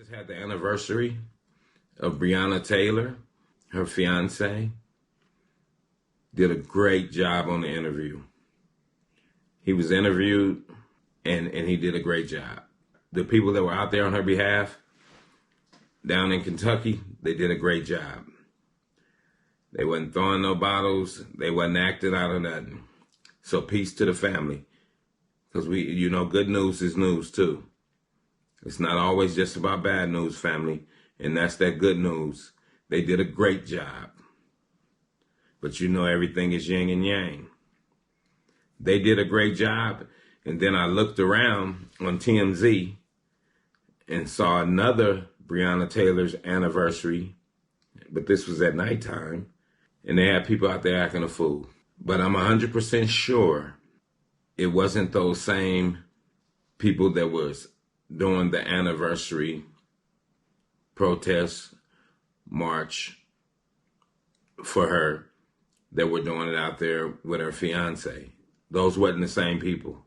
just had the anniversary of Breonna Taylor, her fiance. Did a great job on the interview. He was interviewed and he did a great job. The people that were out there on her behalf down in Kentucky, they did a great job. They wasn't throwing no bottles. They wasn't acting out of nothing. So peace to the family. Because good news is news too. It's not always just about bad news, family. And that's that good news. They did a great job. But everything is yin and yang. They did a great job. And then I looked around on TMZ and saw another Breonna Taylor's anniversary. But this was at nighttime. And they had people out there acting a fool. But I'm 100% sure it wasn't those same people that was doing the anniversary protest march for her that were doing it out there with her fiance. Those wasn't the same people.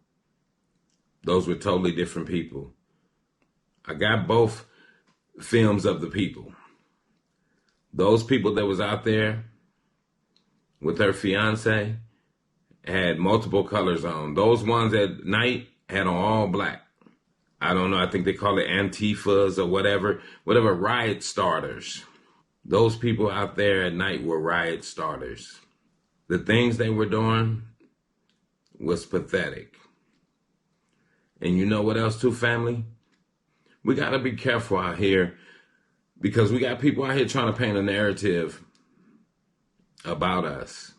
Those were totally different people. I got both films of the people. Those people that was out there with her fiance had multiple colors on. Those ones at night had on all black. I don't know, I think they call it Antifas or whatever riot starters. Those people out there at night were riot starters. The things they were doing was pathetic. And you know what else too, family? We got to be careful out here because we got people out here trying to paint a narrative about us.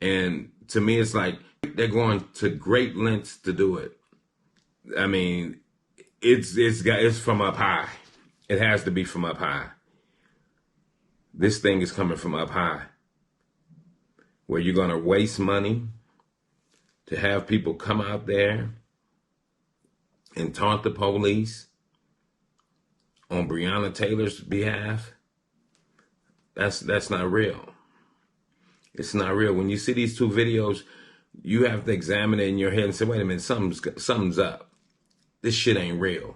And to me, it's like they're going to great lengths to do it. I mean, it's from up high. It has to be from up high. This thing is coming from up high, where you're going to waste money to have people come out there and taunt the police on Breonna Taylor's behalf. That's not real. It's not real. When you see these two videos, you have to examine it in your head and say, wait a minute, something's up. This shit ain't real.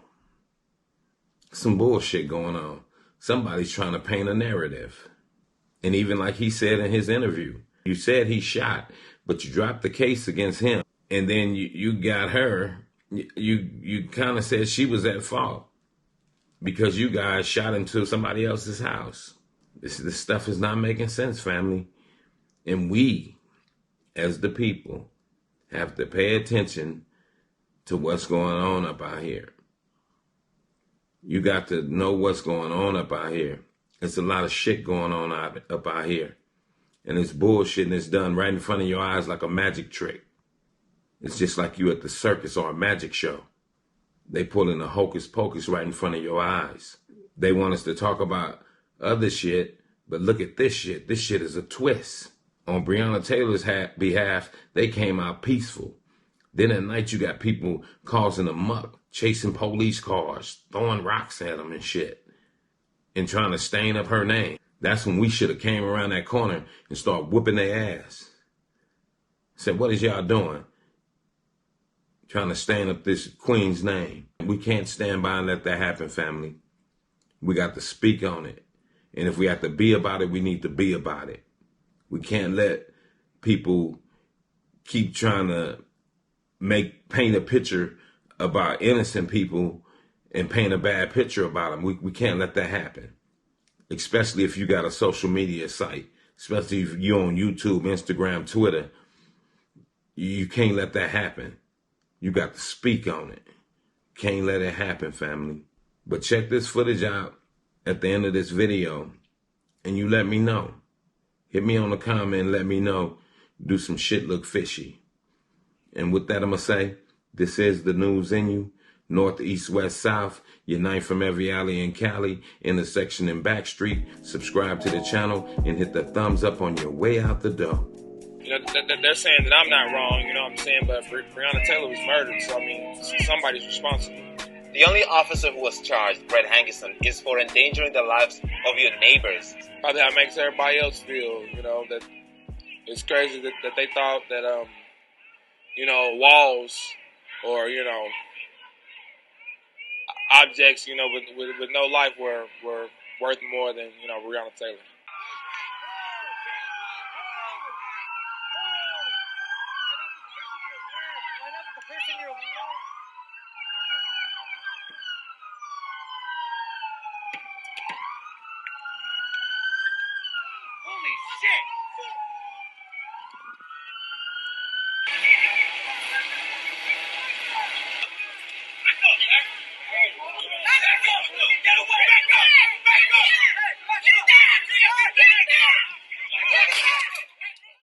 Some bullshit going on. Somebody's trying to paint a narrative. And even like he said in his interview, you said he shot, but you dropped the case against him. And then you got her, you kind of said she was at fault because you guys shot into somebody else's house. This stuff is not making sense, family. And we, as the people, have to pay attention to what's going on up out here. You got to know what's going on up out here. There's a lot of shit going on up out here. And it's bullshit and it's done right in front of your eyes like a magic trick. It's just like you at the circus or a magic show. They pulling a hocus pocus right in front of your eyes. They want us to talk about other shit, but look at this shit. This shit is a twist. On Breonna Taylor's behalf, they came out peaceful. Then at night, you got people causing a muck, chasing police cars, throwing rocks at them and shit, and trying to stain up her name. That's when we should have came around that corner and started whooping their ass. Said, what is y'all doing? Trying to stain up this queen's name. We can't stand by and let that happen, family. We got to speak on it. And if we have to be about it, we need to be about it. We can't let people keep trying to paint a picture about innocent people and paint a bad picture about them. We can't let that happen. Especially if you got a social media site. Especially if you're on YouTube, Instagram, Twitter. You can't let that happen. You got to speak on it. Can't let it happen, family. But check this footage out at the end of this video and you let me know. Hit me on the comment and let me know. Do some shit look fishy. And with that, I'm going to say, this is the news in you. North, east, west, south. Unite from every alley in Cali, intersection and back street. Subscribe to the channel and hit the thumbs up on your way out the door. They're saying that I'm not wrong, you know what I'm saying? But Breonna Taylor was murdered, so I mean, somebody's responsible. The only officer who was charged, Brett Hankison, is for endangering the lives of your neighbors. Probably how it makes everybody else feel, that it's crazy that they thought that, walls or, objects, with no life were worth more than, Breonna Taylor. Holy shit!